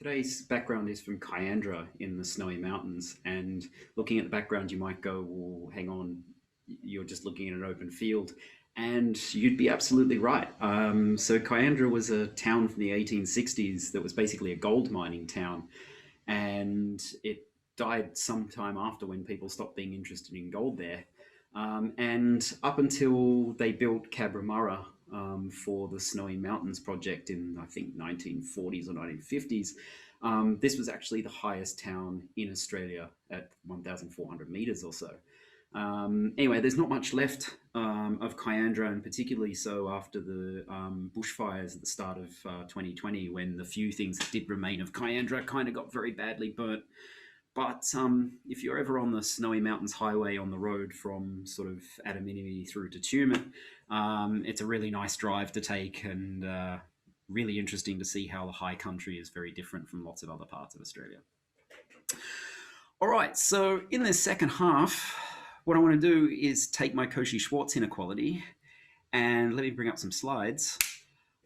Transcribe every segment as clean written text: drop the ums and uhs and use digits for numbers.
Today's background is from Kiandra in the Snowy Mountains, and looking at the background, you might go, "Well, hang on, you're just looking at an open field," and you'd be absolutely right. So Kiandra was a town from the 1860s that was basically a gold mining town, and it died sometime after when people stopped being interested in gold there. And up until they built Cabramurra for the Snowy Mountains project in, I think, 1940s or 1950s, this was actually the highest town in Australia at 1,400 meters or so. Anyway, there's not much left of Kiandra, and particularly so after the bushfires at the start of 2020, when the few things that did remain of Kiandra kind of got very badly burnt. But if you're ever on the Snowy Mountains Highway on the road from sort of Adaminaby through to Tumut, it's a really nice drive to take, and really interesting to see how the high country is very different from lots of other parts of Australia. All right, so in this second half, what I want to do is take my Cauchy-Schwarz inequality, and let me bring up some slides.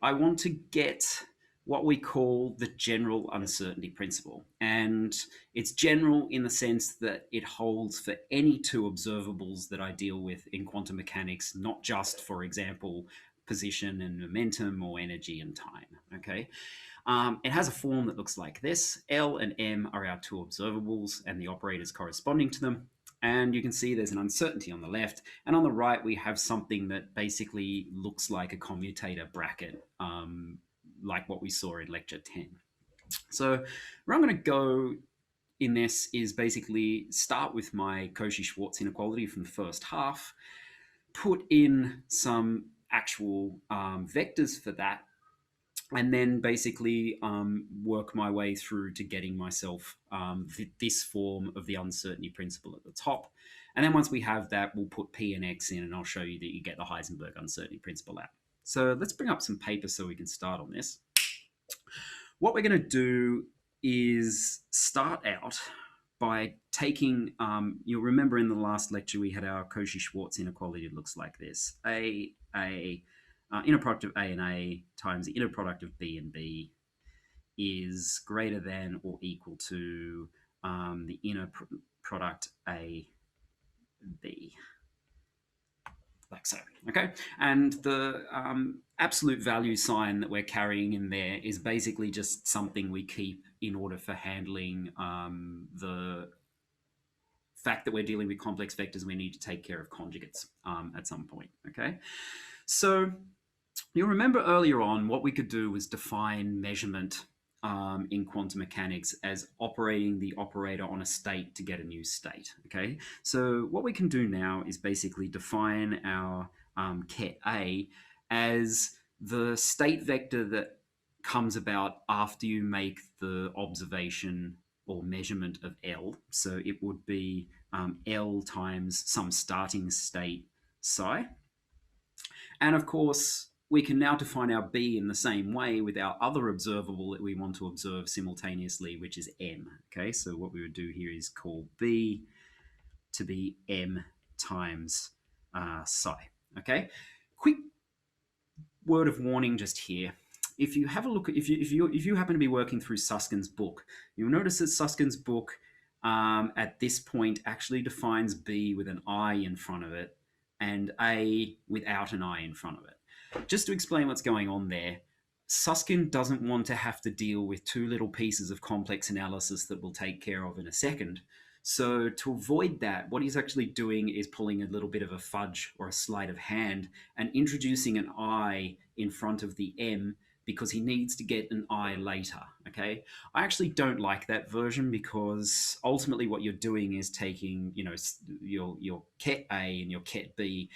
I want to get what we call the general uncertainty principle. And it's general in the sense that it holds for any two observables that I deal with in quantum mechanics, not just, for example, position and momentum or energy and time, okay? It has a form that looks like this. L and M are our two observables and the operators corresponding to them. And you can see there's an uncertainty on the left. And on the right, we have something that basically looks like a commutator bracket, like what we saw in lecture 10. So where I'm going to go in this is basically start with my Cauchy-Schwarz inequality from the first half, put in some actual vectors for that, and then basically work my way through to getting myself this form of the uncertainty principle at the top. And then once we have that, we'll put P and X in, and I'll show you that you get the Heisenberg uncertainty principle out. So let's bring up some paper so we can start on this. What we're going to do is start out by taking, you'll remember in the last lecture we had our Cauchy-Schwarz inequality. It looks like this. Inner product of A and A times the inner product of B and B is greater than or equal to the inner product A, B. Like so, okay? And the absolute value sign that we're carrying in there is basically just something we keep in order for handling the fact that we're dealing with complex vectors. We need to take care of conjugates at some point, okay? So you'll remember earlier on what we could do was define measurement in quantum mechanics as operating the operator on a state to get a new state, okay? So what we can do now is basically define our ket A as the state vector that comes about after you make the observation or measurement of L. So it would be L times some starting state psi. And of course, we can now define our B in the same way with our other observable that we want to observe simultaneously, which is M. Okay, so what we would do here is call B to be M times psi. Okay, quick word of warning just here. If you have a look, if you happen to be working through Susskind's book, you'll notice that Susskind's book at this point actually defines B with an I in front of it and A without an I in front of it. Just to explain what's going on there, Susskind doesn't want to have to deal with two little pieces of complex analysis that we'll take care of in a second. So to avoid that, what he's actually doing is pulling a little bit of a fudge or a sleight of hand and introducing an I in front of the M because he needs to get an I later, okay? I actually don't like that version because ultimately what you're doing is taking, you know, your ket A and your ket B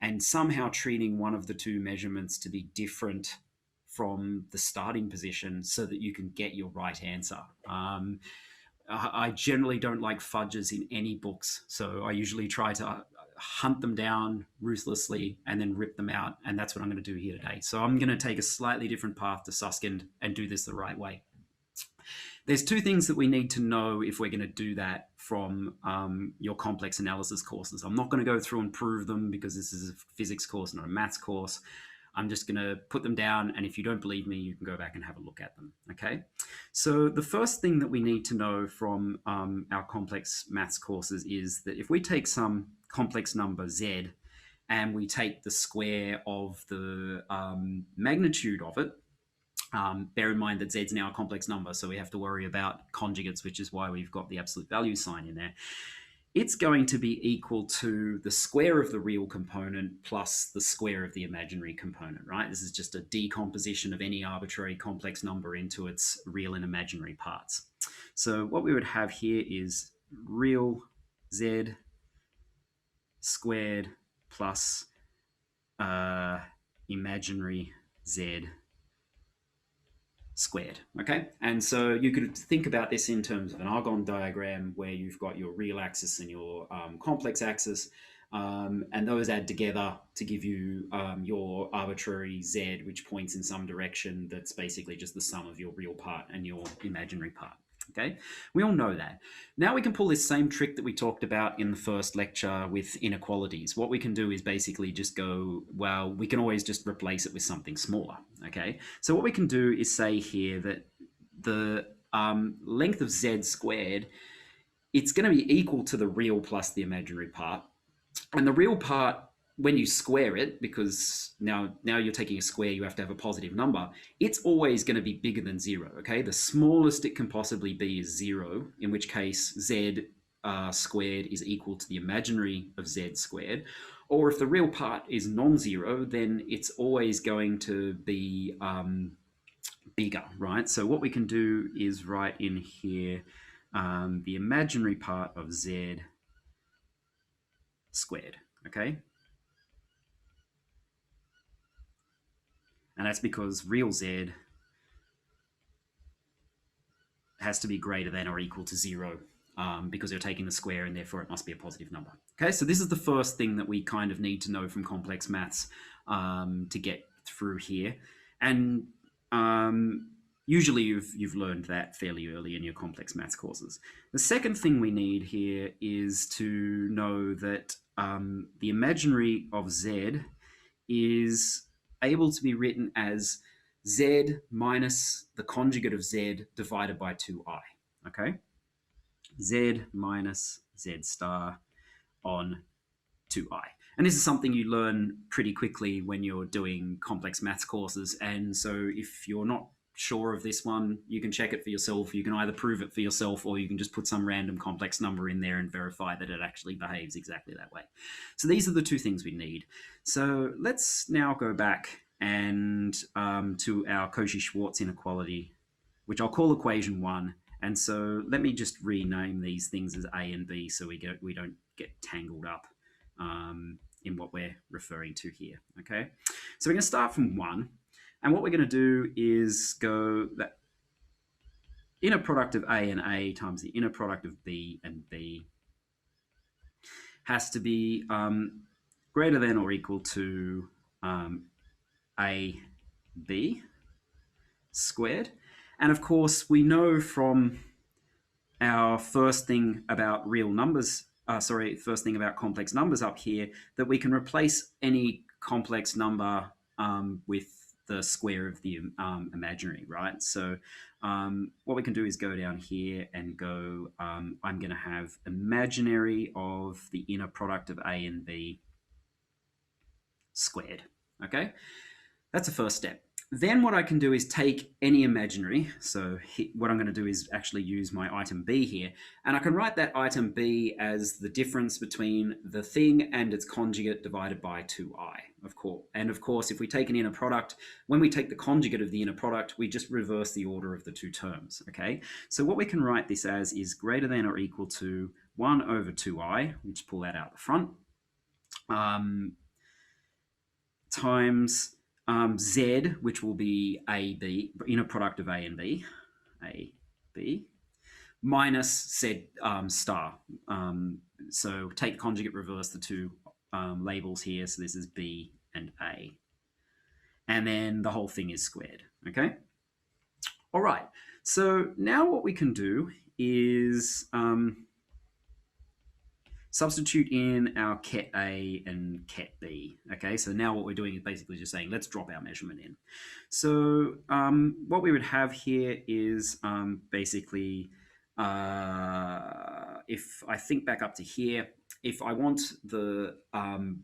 and somehow treating one of the two measurements to be different from the starting position so that you can get your right answer. I generally don't like fudges in any books, so I usually try to hunt them down ruthlessly and then rip them out, and that's what I'm going to do here today. So I'm going to take a slightly different path to Susskind and do this the right way. There's two things that we need to know if we're going to do that from your complex analysis courses. I'm not going to go through and prove them because this is a physics course, not a maths course. I'm just going to put them down, and if you don't believe me, you can go back and have a look at them, okay? So the first thing that we need to know from our complex maths courses is that if we take some complex number z and we take the square of the magnitude of it, bear in mind that z is now a complex number, so we have to worry about conjugates, which is why we've got the absolute value sign in there. It's going to be equal to the square of the real component plus the square of the imaginary component, right? This is just a decomposition of any arbitrary complex number into its real and imaginary parts. So what we would have here is real z squared plus imaginary z squared, okay? And so you could think about this in terms of an Argonne diagram where you've got your real axis and your complex axis, and those add together to give you your arbitrary z, which points in some direction that's basically just the sum of your real part and your imaginary part. Okay, we all know that. Now we can pull this same trick that we talked about in the first lecture with inequalities. What we can do is basically just go, well, we can always just replace it with something smaller. Okay, so what we can do is say here that the length of z squared, it's going to be equal to the real plus the imaginary part. And the real part, when you square it, because now you're taking a square, you have to have a positive number, it's always going to be bigger than 0, okay? The smallest it can possibly be is 0, in which case z squared is equal to the imaginary of z squared. Or if the real part is non-zero, then it's always going to be bigger, right? So what we can do is write in here the imaginary part of z squared, okay? And that's because real z has to be greater than or equal to 0 because you're taking the square and therefore it must be a positive number. Okay, so this is the first thing that we kind of need to know from complex maths to get through here. And usually you've learned that fairly early in your complex maths courses. The second thing we need here is to know that the imaginary of z is able to be written as z minus the conjugate of z divided by 2i, okay? Z minus z star on 2i. And this is something you learn pretty quickly when you're doing complex maths courses. And so if you're not sure of this one, you can check it for yourself. You can either prove it for yourself or you can just put some random complex number in there and verify that it actually behaves exactly that way. So these are the two things we need. So let's now go back and to our Cauchy-Schwarz inequality, which I'll call equation 1. And so let me just rename these things as A and B so we don't get tangled up in what we're referring to here, okay? So we're going to start from 1. And what we're going to do is go that inner product of A and A times the inner product of B and B has to be greater than or equal to AB squared. And of course, we know from our first thing about real numbers, first thing about complex numbers up here, that we can replace any complex number with the square of the imaginary, right? So what we can do is go down here and go, I'm going to have imaginary of the inner product of A and B squared, okay? That's the first step. Then what I can do is take any imaginary. So what I'm going to do is actually use my item B here. And I can write that item B as the difference between the thing and its conjugate divided by 2i, of course. And of course, if we take an inner product, when we take the conjugate of the inner product, we just reverse the order of the two terms, okay? So what we can write this as is greater than or equal to 1 over 2i, we just pull that out the front, times z, which will be AB, inner product of A and B, AB, minus z star. So take the conjugate, reverse the two labels here. So this is B and A. And then the whole thing is squared, okay? All right, so now what we can do is, substitute in our ket A and ket B. Okay, so now what we're doing is basically just saying, let's drop our measurement in. So what we would have here is basically, if I think back up to here, if I want the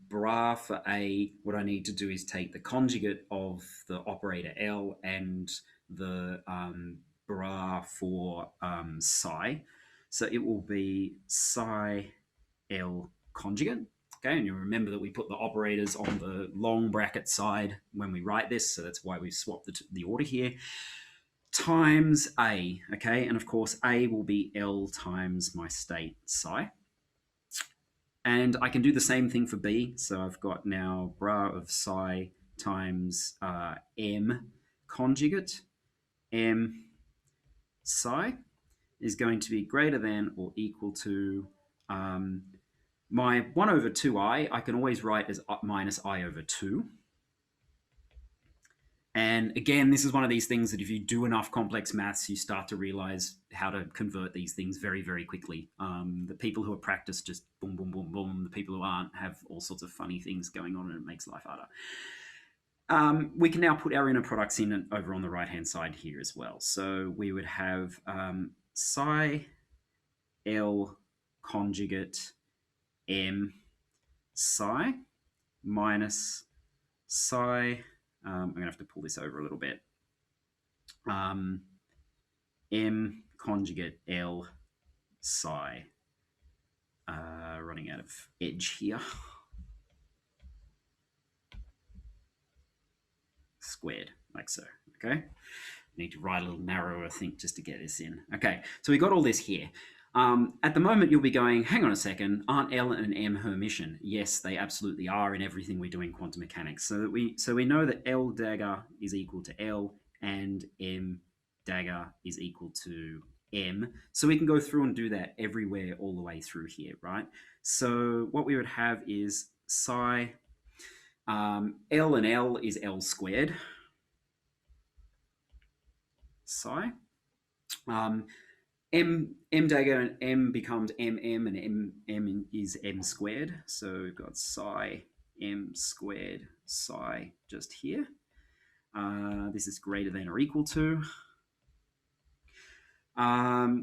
bra for A, what I need to do is take the conjugate of the operator L and the bra for psi. So it will be psi L conjugate. Okay, and you remember that we put the operators on the long bracket side when we write this, so that's why we've swapped the order here, times A, okay? And of course, A will be L times my state psi. And I can do the same thing for B, so I've got now bra of psi times M conjugate. M psi is going to be greater than or equal to my 1 over 2i, I can always write as minus I over 2. And again, this is one of these things that if you do enough complex maths, you start to realize how to convert these things very, very quickly. The people who are practiced just boom, boom, boom, boom. The people who aren't have all sorts of funny things going on, and it makes life harder. We can now put our inner products in over on the right-hand side here as well. So we would have psi L conjugate M psi minus psi, I'm going to have to pull this over a little bit, M conjugate L psi, running out of edge here, squared, like so, okay? Need to write a little narrower, I think, just to get this in. Okay, so we got all this here. At the moment, you'll be going, hang on a second, aren't L and M Hermitian? Yes, they absolutely are in everything we do in quantum mechanics. So we know that L dagger is equal to L and M dagger is equal to M. So we can go through and do that everywhere all the way through here, right? So what we would have is psi, L and L is L squared, psi. M dagger and M becomes MM, and M is M squared. So we've got psi M squared psi just here. This is greater than or equal to.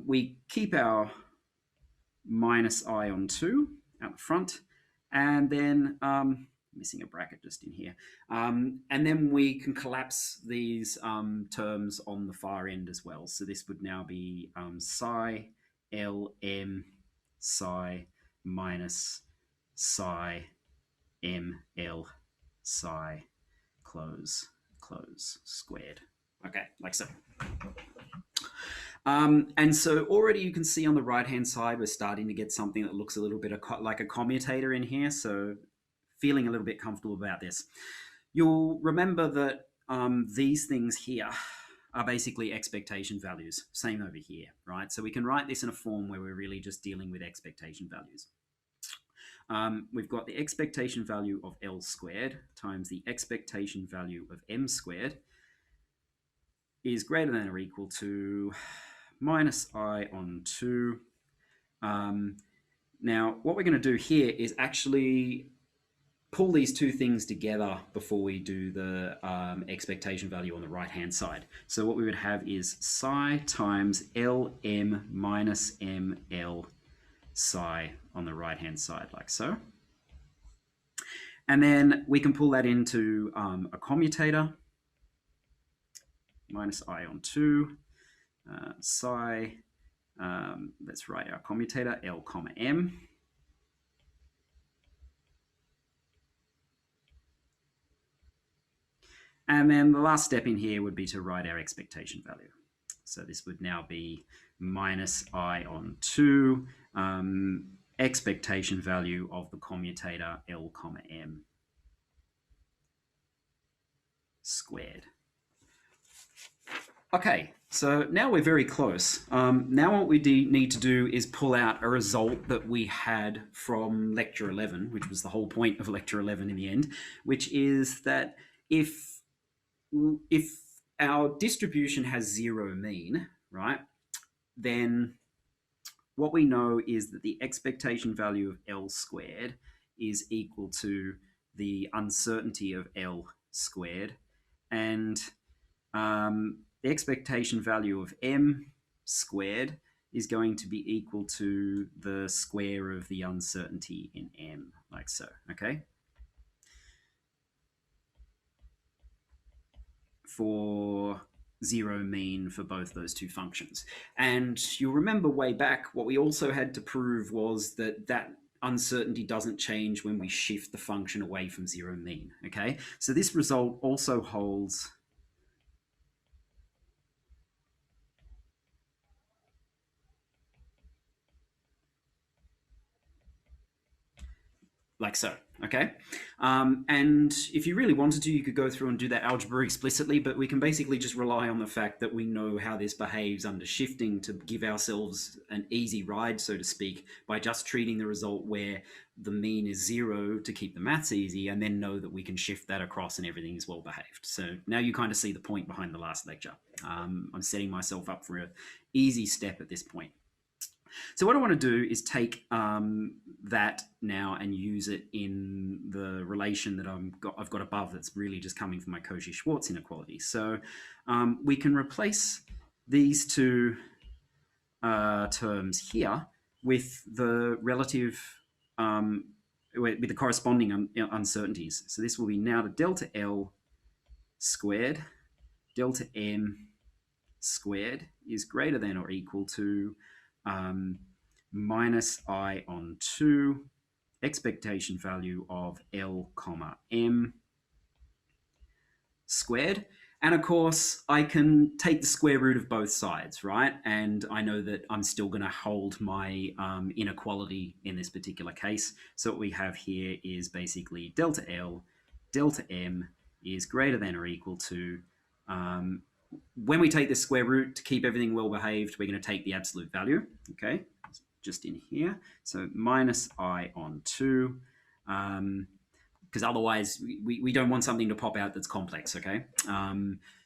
We keep our minus I on 2 out the front, and then missing a bracket just in here. And then we can collapse these terms on the far end as well. So this would now be psi Lm psi minus psi Ml psi close squared. Okay, like so. And so already you can see on the right-hand side, we're starting to get something that looks a little bit like a commutator in here. So feeling a little bit comfortable about this. You'll remember that these things here are basically expectation values. Same over here, right? So we can write this in a form where we're really just dealing with expectation values. We've got the expectation value of L squared times the expectation value of M squared is greater than or equal to minus I on 2. Now, what we're going to do here is actually pull these two things together before we do the expectation value on the right-hand side. So what we would have is psi times Lm minus Ml psi on the right-hand side, like so. And then we can pull that into a commutator, minus I on 2, psi, let's write our commutator, L comma M. And then the last step in here would be to write our expectation value. So this would now be minus I on 2, expectation value of the commutator L comma M squared. Okay, so now we're very close. Now what we need to do is pull out a result that we had from lecture 11, which was the whole point of lecture 11 in the end, which is that if our distribution has 0 mean, right, then what we know is that the expectation value of L squared is equal to the uncertainty of L squared, and the expectation value of M squared is going to be equal to the square of the uncertainty in M, like so, okay? For zero mean for both those two functions. And you'll remember way back, what we also had to prove was that that uncertainty doesn't change when we shift the function away from zero mean, okay? So this result also holds like so, okay? And if you really wanted to, you could go through and do that algebra explicitly, but we can basically just rely on the fact that we know how this behaves under shifting to give ourselves an easy ride, so to speak, by just treating the result where the mean is zero to keep the maths easy, and then know that we can shift that across and everything is well behaved. So now you kind of see the point behind the last lecture. I'm setting myself up for an easy step at this point. So what I want to do is take that now and use it in the relation that I've got above that's really just coming from my Cauchy-Schwarz inequality. So we can replace these two terms here with the relative, with the corresponding uncertainties. So this will be now the delta L squared, delta M squared is greater than or equal to minus I on 2 expectation value of L comma M squared. And of course, I can take the square root of both sides, right? And I know that I'm still going to hold my inequality in this particular case. So what we have here is basically delta L, delta M is greater than or equal to when we take the square root to keep everything well behaved, we're going to take the absolute value, okay, just in here. So minus I on 2, because otherwise we don't want something to pop out that's complex, okay?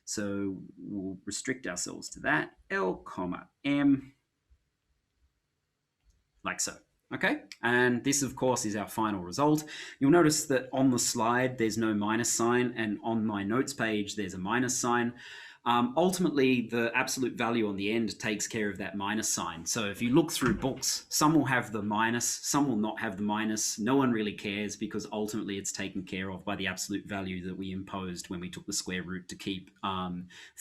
So we'll restrict ourselves to that, L comma M, like so. Okay, and this, of course, is our final result. You'll notice that on the slide, there's no minus sign, and on my notes page, there's a minus sign. Ultimately, the absolute value on the end takes care of that minus sign. So if you look through books, some will have the minus, some will not have the minus. No one really cares because ultimately it's taken care of by the absolute value that we imposed when we took the square root to keep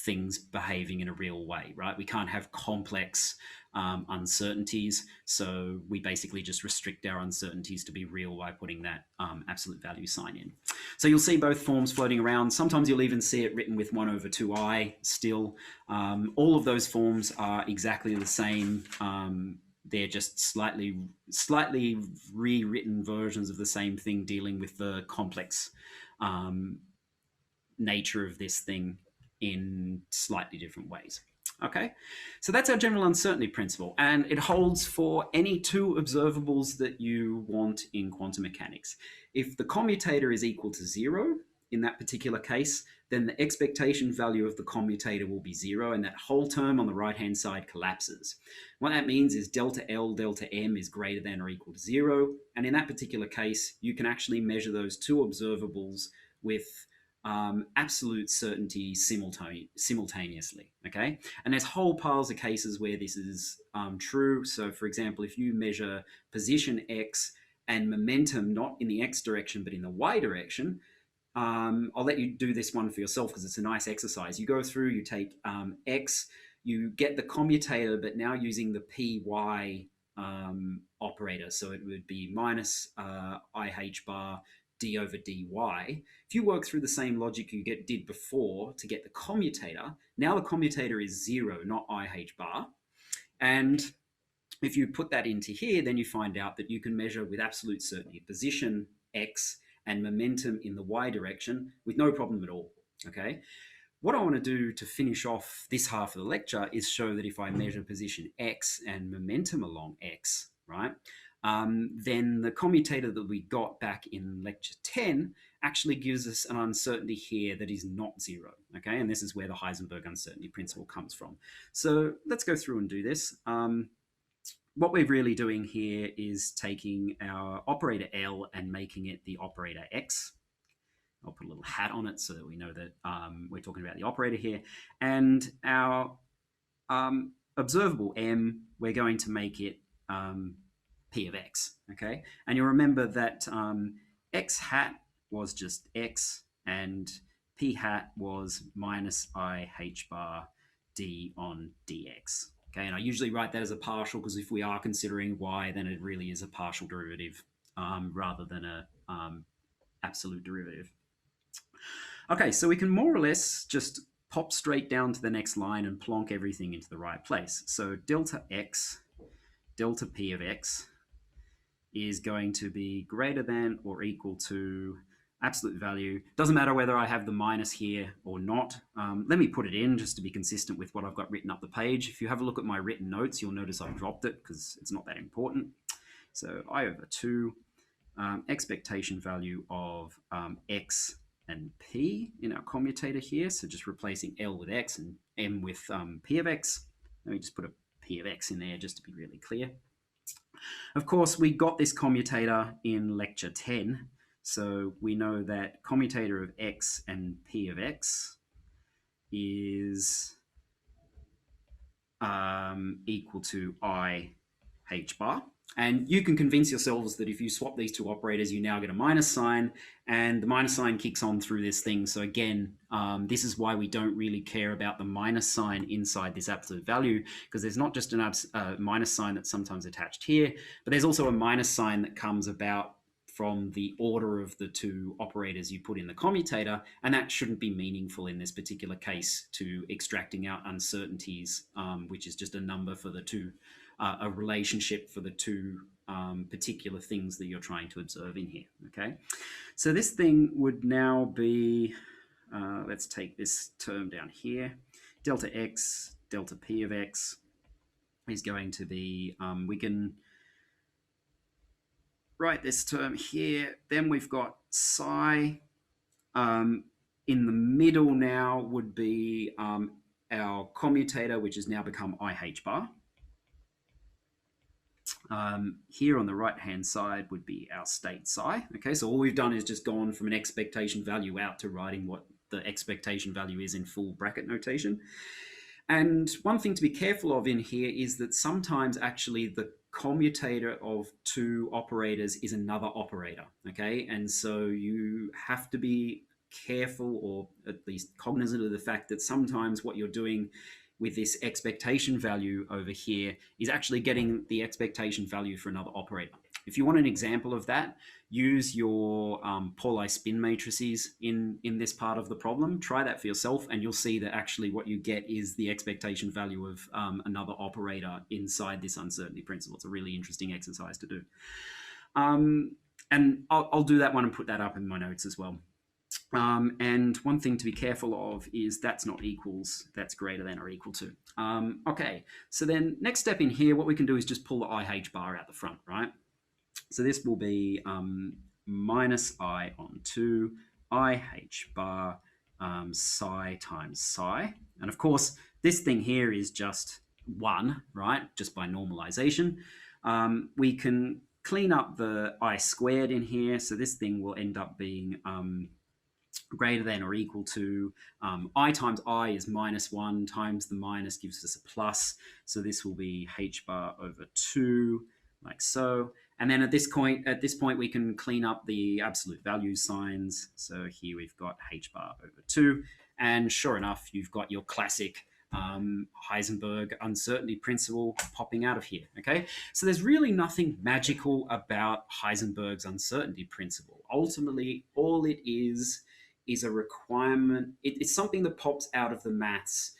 things behaving in a real way, right? We can't have complex uncertainties. So we basically just restrict our uncertainties to be real by putting that absolute value sign in. So you'll see both forms floating around. Sometimes you'll even see it written with 1 over 2i still. All of those forms are exactly the same. They're just slightly rewritten versions of the same thing, dealing with the complex nature of this thing in slightly different ways. Okay, so that's our general uncertainty principle, and it holds for any two observables that you want in quantum mechanics. If the commutator is equal to 0 in that particular case, then the expectation value of the commutator will be 0, and that whole term on the right-hand side collapses. What that means is delta L, delta M is greater than or equal to 0, and in that particular case, you can actually measure those two observables with absolute certainty simultaneously, okay? And there's whole piles of cases where this is true. So for example, if you measure position X and momentum not in the X direction, but in the Y direction, I'll let you do this one for yourself because it's a nice exercise. You go through, you take X, you get the commutator, but now using the PY operator. So it would be minus IH bar d over dy. If you work through the same logic you did before to get the commutator, now the commutator is 0, not IH bar. And if you put that into here, then you find out that you can measure with absolute certainty position X and momentum in the Y direction with no problem at all, okay? What I want to do to finish off this half of the lecture is show that if I measure position X and momentum along X, right, then the commutator that we got back in lecture 10 actually gives us an uncertainty here that is not 0, okay? And this is where the Heisenberg uncertainty principle comes from. So let's go through and do this. what we're really doing here is taking our operator L and making it the operator X. I'll put a little hat on it so that we know that we're talking about the operator here. And our observable M, we're going to make it P of X, okay? And you'll remember that X hat was just X and P hat was minus I H bar D on dx. Okay, and I usually write that as a partial because if we are considering y, then it really is a partial derivative rather than a absolute derivative. Okay, so we can more or less just pop straight down to the next line and plonk everything into the right place. So delta x, delta p of x is going to be greater than or equal to absolute value. Doesn't matter whether I have the minus here or not. Let me put it in just to be consistent with what I've got written up the page. If you have a look at my written notes, you'll notice I've dropped it because it's not that important. So I over 2, expectation value of x and p in our commutator here. So just replacing L with x and m with p of x. Let me just put a p of x in there just to be really clear. Of course, we got this commutator in lecture 10. So we know that commutator of x and p of x is equal to I h bar. And you can convince yourselves that if you swap these two operators, you now get a minus sign, and the minus sign kicks on through this thing. So again, this is why we don't really care about the minus sign inside this absolute value, because there's not just a minus sign that's sometimes attached here, but there's also a minus sign that comes about from the order of the two operators you put in the commutator, and that shouldn't be meaningful in this particular case to extracting out uncertainties, which is just a number for the two, a relationship for the two particular things that you're trying to observe in here, okay? So this thing would now be, let's take this term down here, delta x, delta p of x is going to be, we can write this term here. Then we've got psi. In the middle now would be our commutator, which has now become IH bar. Here on the right-hand side would be our state psi. Okay, so all we've done is just gone from an expectation value out to writing what the expectation value is in full bracket notation. And one thing to be careful of in here is that sometimes actually the commutator of two operators is another operator, okay? And so you have to be careful, or at least cognizant of the fact that sometimes what you're doing with this expectation value over here is actually getting the expectation value for another operator. If you want an example of that, use your Pauli spin matrices in this part of the problem. Try that for yourself, and you'll see that actually what you get is the expectation value of another operator inside this uncertainty principle. It's a really interesting exercise to do. And I'll do that one and put that up in my notes as well. And one thing to be careful of is that's not equals, that's greater than or equal to. Okay, so then next step in here, what we can do is just pull the IH bar out the front, right? So this will be minus I on 2 IH bar psi times psi. And of course, this thing here is just 1, right? Just by normalization. We can clean up the I squared in here. So this thing will end up being greater than or equal to I times I is minus 1 times the minus gives us a plus. So this will be H bar over 2, like so. And then at this point, we can clean up the absolute value signs. So here we've got H bar over 2. And sure enough, you've got your classic Heisenberg uncertainty principle popping out of here, okay? So there's really nothing magical about Heisenberg's uncertainty principle. Ultimately, all it is a requirement. It's something that pops out of the maths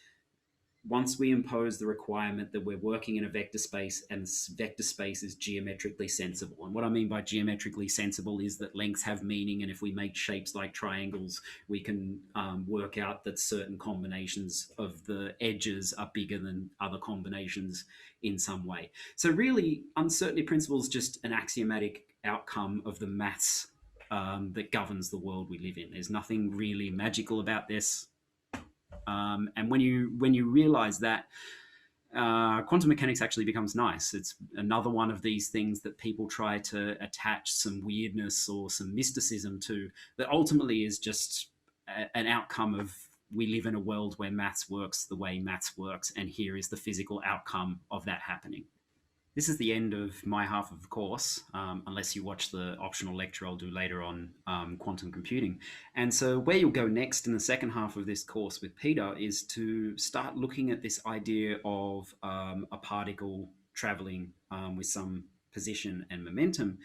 once we impose the requirement that we're working in a vector space, and this vector space is geometrically sensible. And what I mean by geometrically sensible is that lengths have meaning, and if we make shapes like triangles, we can work out that certain combinations of the edges are bigger than other combinations in some way. So really, uncertainty principle is just an axiomatic outcome of the maths that governs the world we live in. There's nothing really magical about this. And when you realize that, quantum mechanics actually becomes nice. It's another one of these things that people try to attach some weirdness or some mysticism to, that ultimately is just an outcome of, we live in a world where maths works the way maths works, and here is the physical outcome of that happening. This is the end of my half of the course, unless you watch the optional lecture I'll do later on quantum computing. And so where you'll go next in the second half of this course with Peter is to start looking at this idea of a particle traveling with some position and momentum,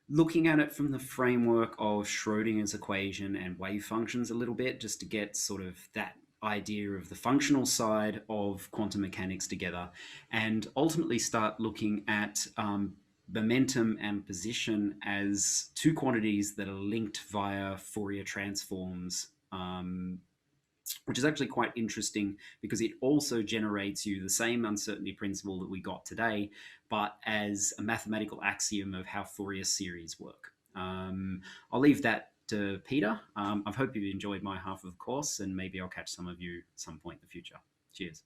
looking at it from the framework of Schrodinger's equation and wave functions a little bit, just to get sort of that idea of the functional side of quantum mechanics together, and ultimately start looking at momentum and position as two quantities that are linked via Fourier transforms, which is actually quite interesting because it also generates you the same uncertainty principle that we got today, but as a mathematical axiom of how Fourier series work. I'll leave that to Peter. I hope you've enjoyed my half of the course, and maybe I'll catch some of you at some point in the future. Cheers.